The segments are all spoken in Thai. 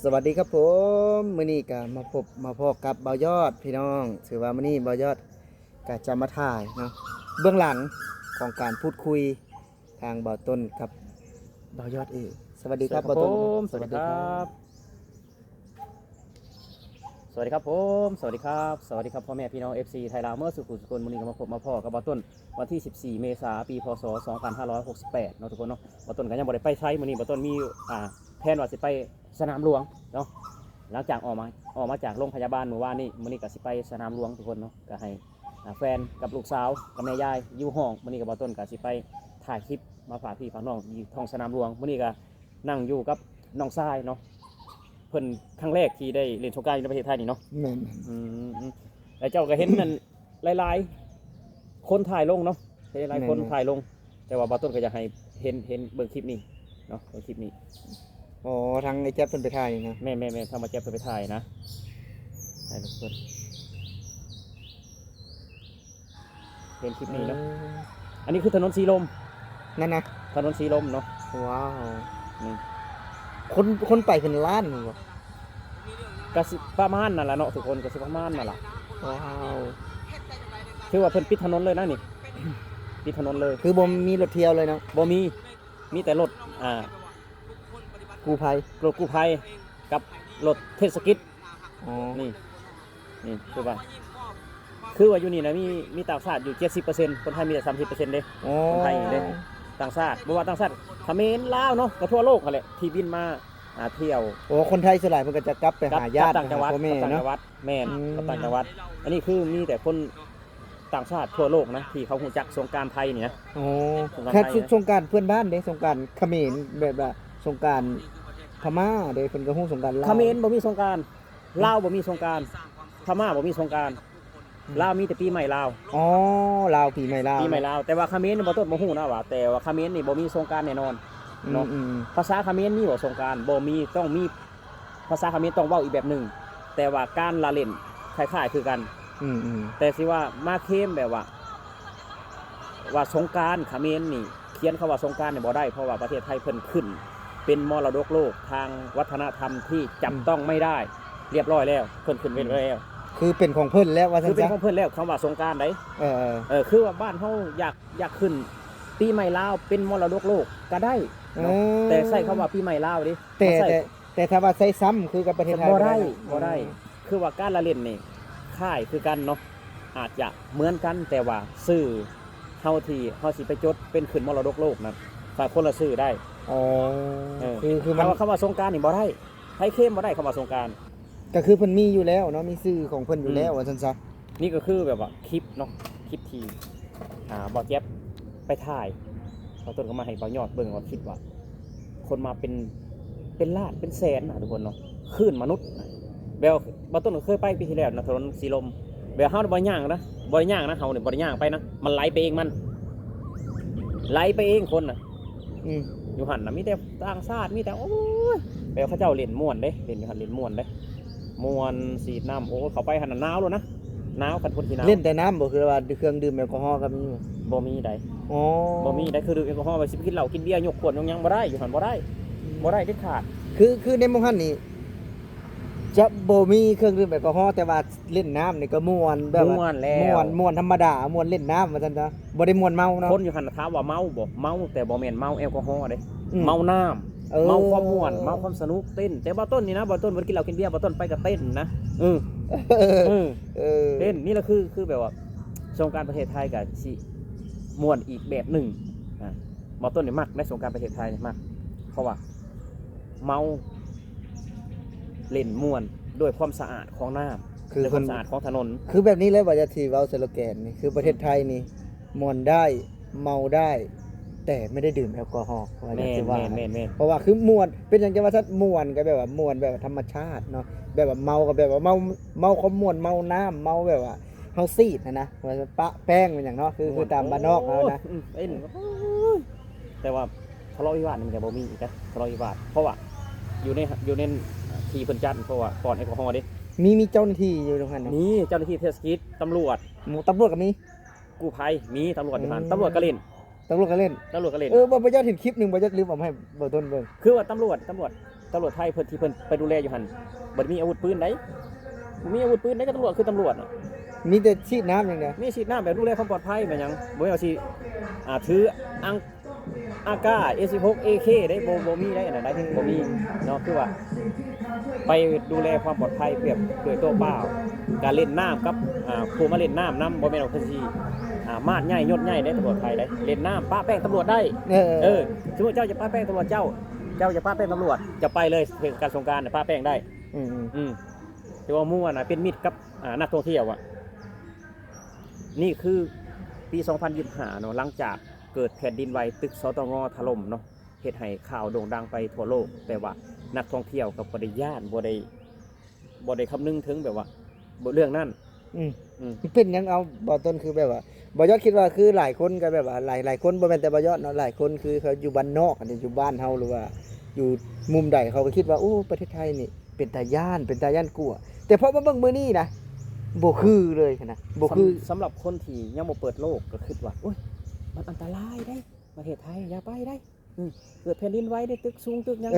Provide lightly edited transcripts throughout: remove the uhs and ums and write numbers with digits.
สวัสดีครับผมมื้อนี้ก็มาพบมาพอกับเบายอดพี่น้องถือว่ามื้อนี้เบายอดก็จะมาถ่ายเนาะเบื้องหลังของการพูดคุยทางเบาต้นกับเบายอดเองสวัสดีครับเบาต้นสวัสดีครับสวัสดีครับผมสวัสดีครับสวัสดีครับพ่อแม่พี่น้อง FC ไทยลาวเมื่อสุขุมสุคนมื้อนี้ก็มาพบมาพ่อกับเบาต้นวันที่ 14 เมษายนปีพศ 2568เนาะทุกคนเนาะเบาต้นก็ยังบ่ได้ไปใช้มื้อนี้เบาต้นมีแผนว่าสิไปสนามหลวงเนาะหลังจากออกมาจากโรงพยาบาลเมื่อวานนี้มื้อนี้ก็สิไปสนามหลวงทุกคนเนาะก็ให้แฟนกับลูกสาวกับแม่ยายอยู่ห้องมื้อนี้ก็เบาต้นก็สิไปถ่ายคลิปมาฝากพี่ฝากน้องอยู่ท้องสนามหลวงมื้อนี้ก็นั่งอยู่กับน้องชายเนาะเพิ่นครั้งแรกที่ได้เล่นสงกรานต์ในประเทศไทยนี่เนาะ แม่น แล้วเจ้าก็เห็นนั่นหลายๆคนถ่ายลงเนาะหลายๆคนถ่ายลงแต่ว่าบาต้นก็อยากให้เห็นเบิ่งคลิปนี้เนาะเบิ่งคลิปนี้ อ๋อทางไอ้แจ๊บเพิ่นไปถ่ายนะ แม่ทำมาแจ๊บไปถ่ายนะถ่ายทุกคนเห็นคลิปนี้เนาะอันนี้คือถนนสีลม นั่นนะ ถนนสีลมเนาะ ว้าว นี่ คนไปเป็นล้านบ่ ก็สิประมาณนั่นแหละเนาะทุกคนก็สิประมาณนั่นแหละ ว้าว คือว่าเพิ่นปิดถนนเลยนะนี่ ปิดถนนเลย คือบ่มีรถเที่ยวเลยเนาะ บ่มีแต่รถกู้ภัย รถกู้ภัยกับรถเทศกิจ อ๋อ นี่คือว่าอยู่นี่นะมีต่างชาติอยู่ 70%คนไทยมีแต่ 30%เด้ อ๋อ คนไทยเด้ต่างชาติบ่ว่าต่างชาติเขมรลาวเนาะก็ทั่วโลกนั่นแหละที่บินมาเที่ยว โอ้คนไทยส่วนใหญ่เพิ่นก็จะกลับไปหาญาติ ต่างจังหวัด พ่อแม่ ต่าง เนาะ จังหวัดแม่น อืม กับต่างจังหวัดอันนี้คือมีแต่คนต่างชาติทั่วโลกนะที่เขารู้จักสงกรานต์ไทยนี่นะ โอ้ สงกรานต์ แค่ ไทยนะ สงกรานต์เพื่อนบ้านเด้สงกรานต์เขมรแบบว่าสงกรานต์พม่าเด้เพิ่นก็ฮู้สงกรานต์ลาว เขมรบ่มีสงกรานต์ลาวบ่มีสงกรานต์พม่าบ่มีสงกรานต์ลาวมีแต่ปีใหม่ลาว อ๋อลาวปีใหม่ลาว ปีใหม่ลาวแต่ว่าเขมรนี่บ่ต้นบ่ฮู้นะว่าแต่ว่าเขมรนี่บ่มีสงกรานต์แน่นอน เนาะ อืม ภาษาเขมรมีบ่สงกรานต์บ่มีต้องมีภาษาเขมรต้องเว้าอีกแบบหนึงแต่ว่าการละเล่นคล้ายๆคือกัน อืม แต่สิว่ามาเข้มแบบว่าสงกรานต์เขมรนี่เขียนคำว่าสงกรานต์นี่บ่ได้เพราะว่าประเทศไทยเพิ่นขึ้น เป็นมรดกโลกทางวัฒนธรรมที่จับต้องไม่ได้เรียบร้อยแล้วเพิ่นขึ้นไว้แล้ว คือเป็นของเพิ่นแล้วว่า คื ซั่ อน เป็น ซะ ของเพิ่นแล้วคำว่าสงกรานต์ได เออ คือว่าบ้านเฮาอยากขึ้น ปีใหม่ลาวเป็นมรดกโลกก็ได้เนาะแต่ใช้คำว่าปีใหม่ลาวดิ แต่ บ่ใส่ แต่ถ้าว่าใช้ซ้ำคือกับประเทศไทย บ่ได้ นะ บ่ได้คือว่าการละเล่นนี่ค่ายคือกันเนาะอาจจะเหมือนกันแต่ว่าชื่อเฮาที่เฮาสิไปจดเป็นขึ้นมรดกโลกนั้นฝ่ายคนละชื่อได้ อ๋อ เ คือมัน คำว่าสงกรานต์นี่บ่ได้ไผเข้มบ่ได้คำว่าสงกรานต์ ก็คือเพิ่นมีอยู่แล้วเนาะมีชื่อของเพิ่นอยู่แล้วว่าซั่นซะ นี่ก็คือแบบว่าคลิปเนาะคลิปที่บ่แจ๊บไปถ่ายเขาต้นก็มาให้บ่ยอดเบิ่งว่าคิดว่า คนมาเป็นล้านเป็นแสนนะทุกคนเนาะคลื่นมนุษย์นะบ่ต้นก็เคยไปปีที่แล้วนะถนนสีลมเฮาบ่ย่างนะบ่ย่างนะเฮาเนี่ยบ่ได้ย่างไปนะมันไหลไปเองมันไหลไปเองคนน่ะ อืม อยู่หั่นน่ะมีแต่ต่างชาติมีแต่โอ้ยเขาเจ้าเล่นม่วนเด้เล่นอยู่หั่นเล่นม่วนเด้ม่วนสีดน้ำโอ้เขาไปหั่นน่ะหนาวแล้วนะหนาวกันคนที่หนาว เล่นแต่น้ำบ่คือว่าเครื่องดื่มแอลกอฮอล์ก็มีบ่ บ่มีใด อ๋อ บ่มีใดคือดื่มแอลกอฮอล์ไปสิไปกินเหล้ากินเบียร์ยกขวดยกหยังบ่ได้อยู่หั่นบ่ได้เด็ดขาด คือในหมู่ฮั่นนี่จะบ่มีเครื่องดื่มแอลกอฮอล์แต่ว่าเล่นน้ำนี่ก็ม่วนแบบว่า ม่วนแล้ว ม่วนธรรมดาม่วนเล่นน้ำว่าซั่นซะบ่ได้ม่วนเมาเนาะ คนอยู่หันน่ะถามว่าเมาบ่เมาแต่บ่แม่นเมาแอลกอฮอล์เด้ อืม เมาน้ำ เออ เมาความม่วนเมาความสนุกเต้นแต่บ่ต้นนี่นะบ่ต้นบ่ได้กินเหล้ากินเบียร์บ่ต้นไปก็เต้นนะเออ เออ เออ เออ เต้นนี่แหละคือแบบว่าสงกรานต์ประเทศไทยก็สิม่วนอีกแบบหนึงบ่ต้นนี่มักในสงกรานต์ประเทศไทยนี่มักเพราะว่าเมาเล่นม่วนด้วยความสะอาดของน้ำ คือ ด้วยค เพิ่ วาน มสะอาดของถนน คือแบบนี้เลยว่าจะที่เว้าสโลแกนนี่คือประเทศไทยนี่ม่วนได้เมาได้ แต่ไม่ได้ดื่มแอลกอฮอล์ว่าจะ แม่ สิ น ว่า แม่นแม่น เพราะว่าคือม่วนเป็นอย่างจะว่าถ้าม่วนก็แบบว่าม่วนแบบว่าธรรมชาติเนาะแบบว่าเมาก็แบบว่าเมาความม่วนเมาน้ำเมาแบบว่าเฮาซีดนะว่าจะปะแป้งเป็นอย่างเนาะคือตามบ้านนอกเอานะ เต้นแต่ว่าทะเลาะวิวาทนี่มันก็บ่มีอีกนะทะเลาะวิวาทเพราะว่าอยู่ในที่เพิ่นจัดเพราะว่าก่อนแอลกอฮอล์เด้ มีเจ้าหน้าที่อยู่ตรงนั้นเนาะ นี่เจ้าหน้าที่เทศกิจตำรวจ หมู่ตำรวจก็มี กู้ภัยมีตำรวจอยู่หั่น อืม ตำรวจก็เล่น ตำรวจก็เล่น ตำรวจก็เล่น บ่เจ้าเห็นคลิปหนึงบ่จักลืมเอามาให้บ่ต้นเบิ่ง คือว่าตำรวจ ตำรวจไทยเพิ่นที่เพิ่นไปดูแลอยู่หั่นบ่ได้มีอาวุธปืนไดบ่มีอาวุธปืนไดก็ตำรวจคือตำรวจน่ะ มีแต่ฉีดน้ำอย่างเดียว มีฉีดน้ำแบบดูแลความปลอดภัยแม่นหยังบ่ได้ว่าสิถืออังอากา A16 AK ได้บ่มีได้อันนั้นได้บ่มีเนาะคือว่าไปดูแลความปลอดภัยเปรียบด้วยตัวเปล่าการเล่นน้ำกับผู้มาเล่นน้ำบ่แม่นว่าเพิ่นสิมาดใหญ่ยศใหญ่ได้ตำรวจไทยได้เล่นน้ำปะแป้งตำรวจได้สมมุติเจ้าจะปะแป้งตำรวจเจ้าจะปะแป้งตำรวจจะไปเลยเทศกาลสงกรานต์น่ะปะแป้งได้แต่ว่ามั่วน่ะเป็นมิตรกับนักท่องเที่ยวอ่ะนี่คือปี 2025 เนาะหลังจากเกิดแผ่นดินไหวตึกสตงถล่มเนาะเฮ็ดให้ข่าวโด่งดังไปทั่วโลกแต่ว่านักท่องเที่ยวกับบ่ได้ย่านบ่ได้คำนึงถึงแบบว่าเรื่องนั้น เป็นหยังเอาบ่ต้นคือแบบว่าบ่ยอดคิดว่าคือหลายคนก็แบบว่าหลายคนบ่แม่นแต่บ่ยอดเนาะหลายคนคือเขาอยู่บ้านนอกอันนี้อยู่บ้านเฮาหรือว่าอยู่มุมใดเขาก็คิดว่าโอ้ประเทศไทยนี่เป็นตาย้านกลัวแต่พอมาเบิ่งมื้อนี้นะบ่คือเลยนะบ่คือสำหรับคนที่ยังบ่เปิดโลกก็คิดว่าโอ๊ยมันอันตรายได้ประเทศไทยอย่าไปได้เกิดแผ่นดินไหวได้ตึกสูงตึกหยัง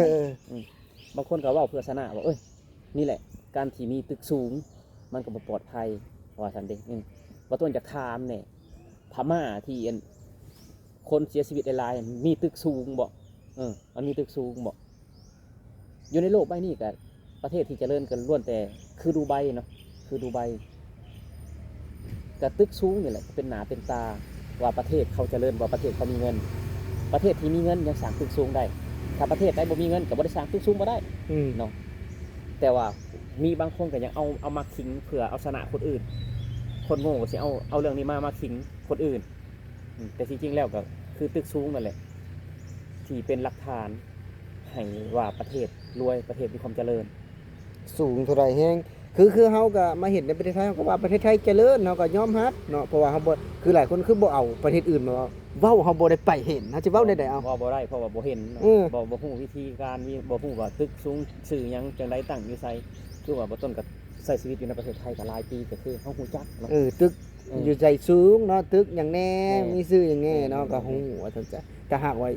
บางคนก็เว้าเพื่อชนะว่าเอ้ยนี่แหละการที่มีตึกสูงมันก็บ่ปลอดภัยว่าซั่นเด้บ่ต้นจะถามแน่พม่าที่คนเสียชีวิตหลายๆมีตึกสูงบ่มันมีตึกสูงบ่อยู่ในโลกใบนี้ก็ประเทศที่เจริญกันล้วนแต่คือดูไบเนาะคือดูไบกับตึกสูงนี่แหละเป็นหนาเป็นตาว่าประเทศเขาเจริญว่าประเทศเขามีเงินประเทศที่มีเงินยังสร้างตึกสูงได้ถ้าประเทศใดบ่มีเงินก็บ่ได้สร้างตึกสูงบ่ได้เนาะแต่ว่ามีบางคนก็ยังเอามาขิงเพื่อเอาชนะคนอื่นคนโง่ก็สิเอาเรื่องนี้มาขิงคนอื่นแต่จริงๆแล้วก็คือตึกสูงนั่นแหละที่เป็นหลักฐานให้ว่าประเทศรวยประเทศมีความเจริญสูงเท่าไหร่แฮงคือเฮาก็มาเห็นในประเทศไทยเฮาก็ว่าประเทศไทยเจริญเฮาก็ยอมรับเนาะเพราะว่าเฮาบ่คือหลายคนคือบ่เอาประเทศอื่นมาเว้าเฮาบ่ได้ไปเห็นเฮาสิเว้าได้เอาบ่ได้เพราะว่าบ่เห็นบ่ฮู้วิธีการบ่ฮู้ว่าตึกสูงชื่อหยังจังไดตั้งอยู่ไสคือว่าบ่ต้นก็ใช้ชีวิตอยู่ในประเทศไทยก็หลายปีก็คือเฮาฮู้จักเนาะตึกอยู่ใจสูงเนาะตึกหยังแน่มีชื่อหยังแน่เนาะก็ฮู้ว่าซั่นจ้ะถ้าหากว่า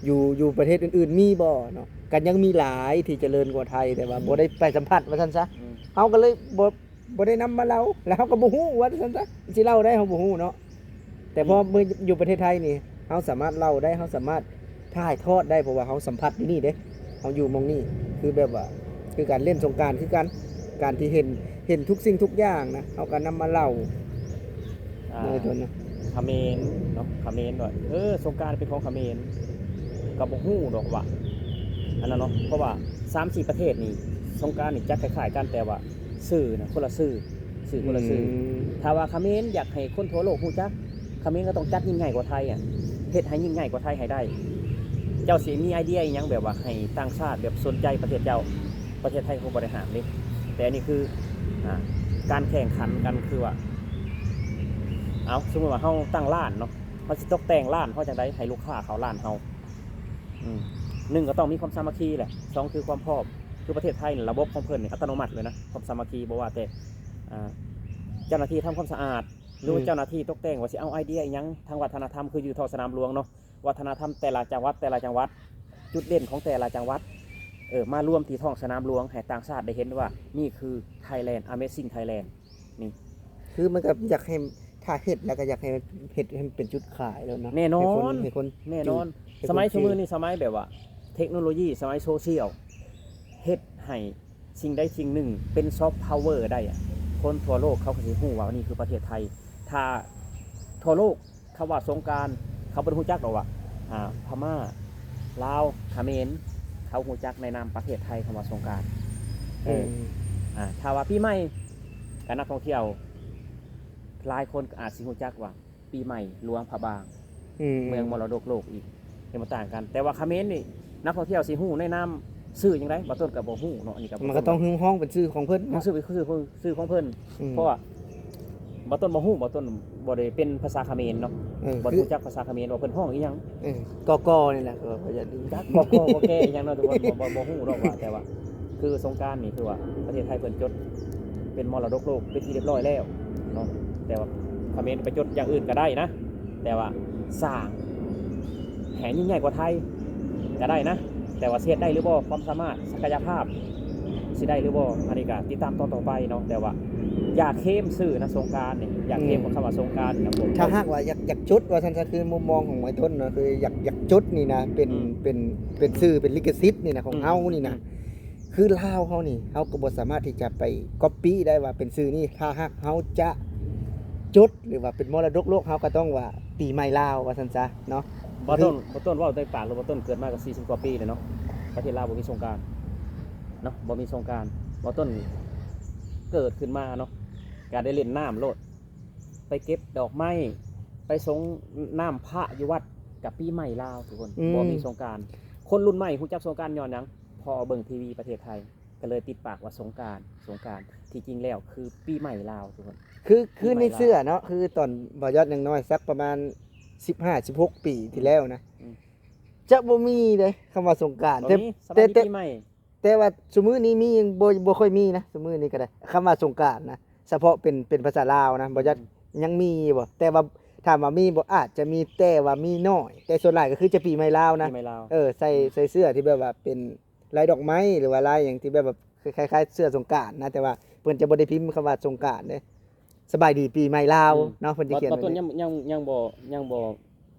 อยู่ประเทศอื่นๆมีบ่เนาะกันยังมีหลายที่เจริญกว่าไทยแต่ว่าบ่ได้ไปสัมผัสว่าซั่นซะเฮาก็เลยบ่ได้นำมาเล่าแล้วเฮาก็บ่ฮู้ว่าซั่นซะสิเล่าได้เฮาบ่ฮู้เนาะแต่พอมื้ออยู่ประเทศไทยนี่เฮาสามารถเล่าได้เฮาสามารถถ่ายทอดได้เพราะว่าเฮาสัมผัสอยู่นี่เด้เฮาอยู่หม้องนี้คือแบบว่าคือการเล่นสงกรานต์คือการที่เห็นทุกสิ่งทุกอย่างนะเฮาก็นำมาเล่าในตัวนะเขมรเนาะเขมรด้วยสงกรานต์เป็นของเขมรก็บ่ฮู้ดอกว่าอันนั้นเนาะเพราะว่า 3-4 ประเทศนี่สงกรานต์นี่จัดคล้ายๆกันแต่ว่าสื่อนะคนละสื่อคนละสื่อถ้าว่าเขมรอยากให้คนทั่วโลกรู้จักเขมรก็ต้องจัดยิ่งใหญ่กว่าไทยเฮ็ดให้ยิ่งใหญ่กว่าไทยให้ได้เจ้าสิมีไอเดียอีหยังแบบว่าให้ต่างชาติแบบสนใจประเทศเจ้าประเทศไทยเขาบ่ได้ห้ามนี่แต่อันนี้คือการแข่งขันกันคือว่าเอาสมมุติว่าเฮาตั้งร้านเนาะเฮาสิตกแต่งร้านเฮาจังได๋ให้ลูกค้าเข้าร้านเฮา1ก็ต้องมีความสามัคคีแหละ2คือความพร้อมคือประเทศไทยระบบของเพิ่นนี่อัตโนมัติเลยนะความสามัคคีบ่ว่าแต่เจ้าหน้าที่ทำความสะอาดหรือเจ้าหน้าที่ตกแต่งว่าสิเอาไอเดียอีหยังทางวัฒนธรรมคืออยู่ท้องสนามหลวงเนาะวัฒนธรรมแต่ละจังหวัดจุดเด่นของแต่ละจังหวัดมารวมที่ท้องสนามหลวงให้ต่างชาติได้เห็นว่านี่คือ Thailand Amazing Thailand นี่คือมันก็อยากให้ถ้าเฮ็ดแล้วก็อยากให้เฮ็ดให้เป็นจุดขายแล้วนะแน่นอนให้คนแน่นอนสมัยมื้อนี้สมัยแบบว่าเทคโนโลยีสมัยโซเชียลเฮ็ดให้สิ่งใดสิ่งหนึ่งเป็นซอฟต์พาวเวอร์ได้คนทั่วโลกเขาก็สิฮู้ว่านี่คือประเทศไทยถ้าทั่วโลกเขาว่าสงกรานต์เขาบ่รู้จักหรอกว่าพม่าลาวเขมรเขารู้จักในนามประเทศไทยคำว่าสงกรานต์ถ้าว่าปีใหม่การนักท่องเที่ยวหลายคนอาจสิรู้จักว่าปีใหม่หลวงพระบางเมืองมรดกโลกอีกเป็นต่างกันแต่ว่าเขมรนี่นักท่องเที่ยวสิฮู้ในนามชื่อจังได๋บ่ต้นก็บ่ฮู้เนาะอันนี้ก็มันก็ต้องฮือฮ้องเป็นชื่อของเพิ่นชื่อของเพิ่นเพราะว่าบ่ต้นบ่ฮู้บ่ต้นบ่ได้เป็นภาษาเขมรเนาะบ่รู้จักภาษาเขมรว่าเพิ่นฮ้องอีหยังกอนี่แหละก็อย่าลืมจักกอบ่แก่อีหยังเนาะทุกคนบ่ฮู้ดอกว่าแต่ว่าคือสงกรานต์นี่คือว่าประเทศไทยเพิ่นจดเป็นมรดกโลกเป็นที่เรียบร้อยแล้วเนาะแต่ว่าเขมรไปจดอย่างอื่นก็ได้นะแต่ว่าสร้างแห่ยิ่งใหญ่กว่าไทยก็ได้นะ แต่ว่าเสียได้หรือบ่ความสามารถศักยภาพสิได้หรือบ่อันนี้ก็ติดตามตอนต่อไปเนาะแต่ว่าอย่าเข้มซื่อนะสงกรานต์นี่อย่าเข้มกับคำว่าสงกรานต์นะผม ถ้าหากว่าอยากจุดว่าซั่นซะคือมุมมองของไม้ต้นเนาะคืออยากจุดนี่นะเป็นชื่อเป็นลิขสิทธิ์นี่นะของเฮานี่นะคือลาวเฮานี่เฮาก็บ่สามารถที่จะไปก๊อปปี้ได้ว่าเป็นชื่อนี่ถ้าหากเฮาจะจุดหรือว่าเป็นมรดกโลกเฮาก็ต้องว่าปีใหม่ลาวว่าซั่นซะเนาะ บ่ต้นเว้าได้ปากหรือบ่ต้นเกิดมาก็40กว่าปีแล้วเนาะประเทศลาวบ่มีสงกรานต์เนาะบ่มีสงกรานต์บ่ต้นเกิดขึ้นมาเนาะการได้เล่นน้ำโลดไปเก็บดอกไม้ไปสงน้ำพระอยู่วัดกับปีใหม่ลาวทุกคนบ่มีสงกรานต์คนรุ่นใหม่ฮู้จักสงกรานต์ย้อนหยังพอเบิ่งทีวีประเทศไทยก็เลยติดปากว่าสงกรานต์ที่จริงแล้วคือปีใหม่ลาวทุกคน คือในเสื้อเนาะคือตอนบ่ยอดยังน้อยสักประมาณ15-16 ปีที่แล้วนะจะบ่มีเลยคำว่าสงกรานต์ บ่มีสบายดีปีใหม่ แต่ว่าสมื้อนี้มียังบ่ค่อยมีนะสมื้อนี้ก็ได้คำว่าสงกรานต์นะเฉพาะเป็นภาษาลาวนะบ่ยอดยังมีบ่แต่ว่าถามว่ามีบ่อาจจะมีแต่ว่ามีน้อยแต่ส่วนใหญ่ก็คือจะปีใหม่ลาวนะ ปีใหม่ลาว ใส่เสื้อที่แบบว่าเป็นลายดอกไม้หรือว่าลายอย่างที่แบบคล้ายๆเสื้อสงกรานต์นะแต่ว่าเพิ่นจะบ่ได้พิมพ์คำว่าสงกรานต์เด้สบายดีปีใหม่ลาวเนาะเพิ่นสิเขียน บ่ ไว้ ต้น นี่ ยังบ่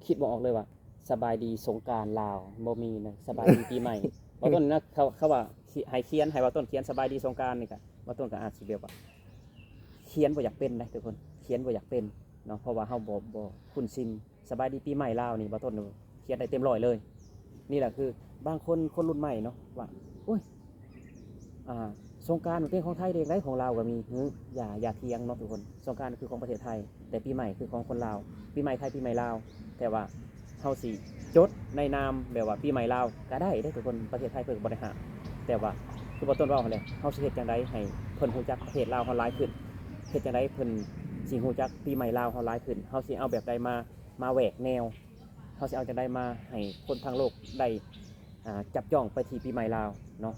คิดบ่ออกเลยว่าสบายดีสงกรานต์ลาวบ่มีนะสบายดีปีใหม่ บ่ต้นนะเขาว่าให้เขียนให้ว่าต้นเขียนสบายดีสงกรานต์นี่ก็บ่ต้นก็อาจสิแบบว่าเขียนบ่อยากเป็นนะทุกคนเขียนบ่อยากเป็นเนาะเพราะว่าเฮาบ่คุ้นชินสบายดีปีใหม่ลาวนี่บ่ต้นเขียนได้เต็มร้อยเลย นี่แหละคือบางคนรุ่นใหม่เนาะว่าโอ้ยสงกรานต์มันเป็นของไทยเด็กไรของลาวก็มีอย่าเถียงเนาะทุกคนสงกรานต์คือของประเทศไทยแต่ปีใหม่คือของคนลาวปีใหม่ไทยปีใหม่ลาวแต่ว่าเฮาสิจดในนามแบบว่าปีใหม่ลาวก็ได้ทุกคนประเทศไทยเพิ่นก็บ่ได้ห้ามแต่ว่าคือบ่ต้นว่าหั่นแหละเฮาสิเฮ็ดจังไดให้เพิ่นฮู้จักประเทศลาวเฮาหลายขึ้นเฮ็ดจังไดเพิ่นสิฮู้จักปีใหม่ลาวเฮาหลายขึ้นเฮาสิเอาแบบใดมาแหวกแนวเฮาสิเอาจังไดมาให้คนทั้งโลกได้จับจ้องไปที่ปีใหม่ลาวเนาะ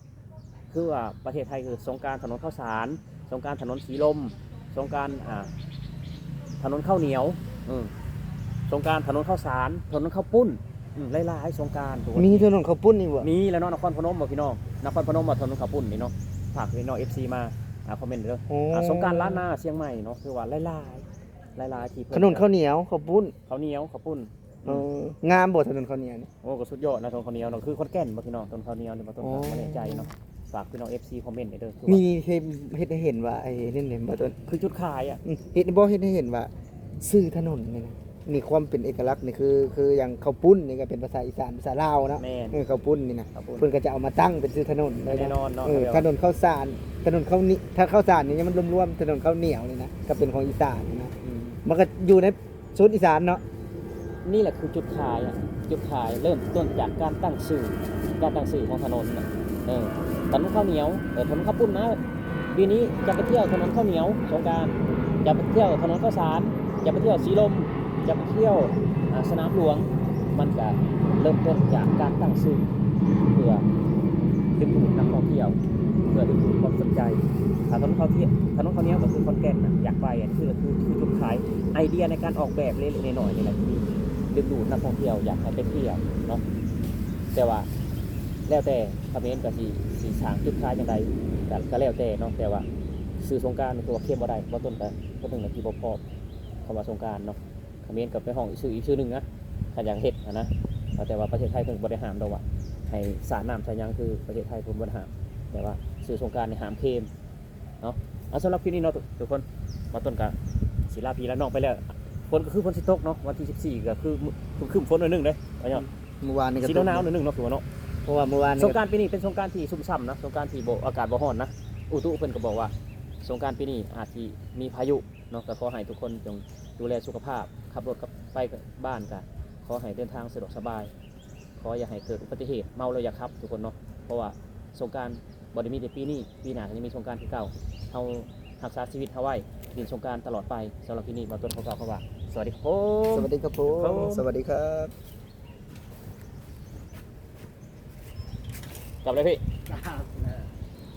คือว่าประเทศไทยคือสงกรานต์ถนนข้าวสารสงกรานต์ถนนสีลมสงกรานต์ถนนข้าวเหนียวสงกรานต์ถนนข้าวสารถนนข้าวปุ้นหลายๆสงกรานต์ มีถนนข้าวปุ้นนี่บ่ มีแล้วเนาะนครพนมบ่พี่น้องนครพนมบ่ถนนข้าวปุ้นนี่เนาะฝากพี่น้อง FC มาคอมเมนต์เด้อสงกรานต์ล้านนาเชียงใหม่เนาะคือว่าหลายที่เพิ่ ถนนข้าวเหนียวข้าวปุ้น ข้าวเหนียวข้าวปุ้น งามบ่ถนนข้าวเหนียวนี่ โอ้ก็สุดยอดนะถนนข้าวเหนียวเนาะคือคนแก่นบ่พี่น้องถนนข้าวเหนียวนี่บ่ต้องบ่แน่ใจเนาะฝากพี่น้อง FC คอมเมนต์เด้อคือ มี ว่า เฮ็ดให้เห็นว่าไอ้นี่เห็นบ่ต้น คือจุดขายอ่ะ เฮ็ดให้เห็นว่าชื่อถนนนี่นะนี่ความเป็นเอกลักษณ์นี่คืออย่างข้าวปุ้นนี่ก็เป็นภาษาอีสานภาษาลาวเนาะ แม่น ข้าวปุ้นนี่นะ ข้าวปุ้น เพิ่นก็จะเอามาตั้งเป็นชื่อถนนเลย แน่นอนเนาะ ถนนข้าวสารถนนข้าวนี่ถ้าข้าวสารนี่มันรวมๆถนนข้าวเหนียวนี่นะก็เป็นของอีสานนะมันก็อยู่ในโซนอีสานเนาะ นี่แหละคือจุดขายอ่ะจุดขายเริ่มต้นจากการตั้งชื่อของถนนน่ะถนนข้าวเหนียวถนนข้าวปุ้นนะปีนี้จะไปเที่ยวถนนข้าวเหนียวสงกรานต์จะไปเที่ยวถนนข้าวสารจะไปเที่ยวสีลมจะไปเที่ยวสนามหลวงมันก็เริ่มต้นจากการตั้งชื่อเพื่อดึงดูดนักท่องเที่ยวเพื่อดึงดูดความสนใจถนนข้าวเหนียวก็คือคอนแก่นนะอยากไปอ่ะคือจุดขายไอเดียในการออกแบบเล็กๆน้อยๆนี่แหละที่ดึงดูดนักท่องเที่ยวอยากให้ไปเที่ยวเนาะแต่ว่าแล้วแต่คอมเมนต์กับสีสางจุดขายอย่างไรก็แล้วแต่เนาะแต่ว่าสื่อสงกรานต์ตัวเข้มบ่ได้บ่ต้นก็ต้องที่บ่พอคำว่าสงกรานต์เนาะคอมเมนต์กับไปห้องอีกชื่อนึงนะถ้าอยากเฮ็ดนะแต่ว่าประเทศไทยเพิ่นบ่ได้ห้ามดอกว่าให้สาดน้ำใส่ยังคือประเทศไทยเพิ่นบ่ได้ห้ามแต่ว่าสื่อสงกรานต์นี่ห้ามเข้มเนาะเอาสำหรับคลิปนี้เนาะทุกคนมาต้นก็สิลาพี่ลาน้องไปแล้วฝนก็คือฝนสิตกเนาะวันที่14ก็คือครึ้มฝนหน่อยนึงเด้ว่าหยัง เมื่อวานนี่ก็ สีหนาวๆหน่อยนึงเนาะคือว่าเนาะ เพราะว่าเมื่อวาน สงกรานต์ปีนี้เป็นสงกรานต์ที่ซุ่มซ่ำนะสงกรานต์ที่อากาศบ่ร้อนนะอุตุเพิ่นก็บอกว่าสงกรานต์ปีนี้อาจสิมีพายุเนาะก็ขอให้ทุกคนจงดูแลสุขภาพขับรถกลับไปบ้านก็ขอให้เดินทางสะดวกสบายขออย่าให้เกิดอุบัติเหตุเมาแล้วอย่าขับทุกคนเนาะเพราะว่าสงกรานต์บ่ได้มีแต่ปีนี้ปีหน้าก็ยังมีสงกรานต์ที่เก่าเฮารักษาชีวิตเฮาไว้ดินสงกรานต์ตลอดไปสำหรับปีนี้มาต้นเขากล่าวคำว่าสวัสดีครับ สวัสดีครับผมสวัสดีครับ กลับเลยพี่ ครับ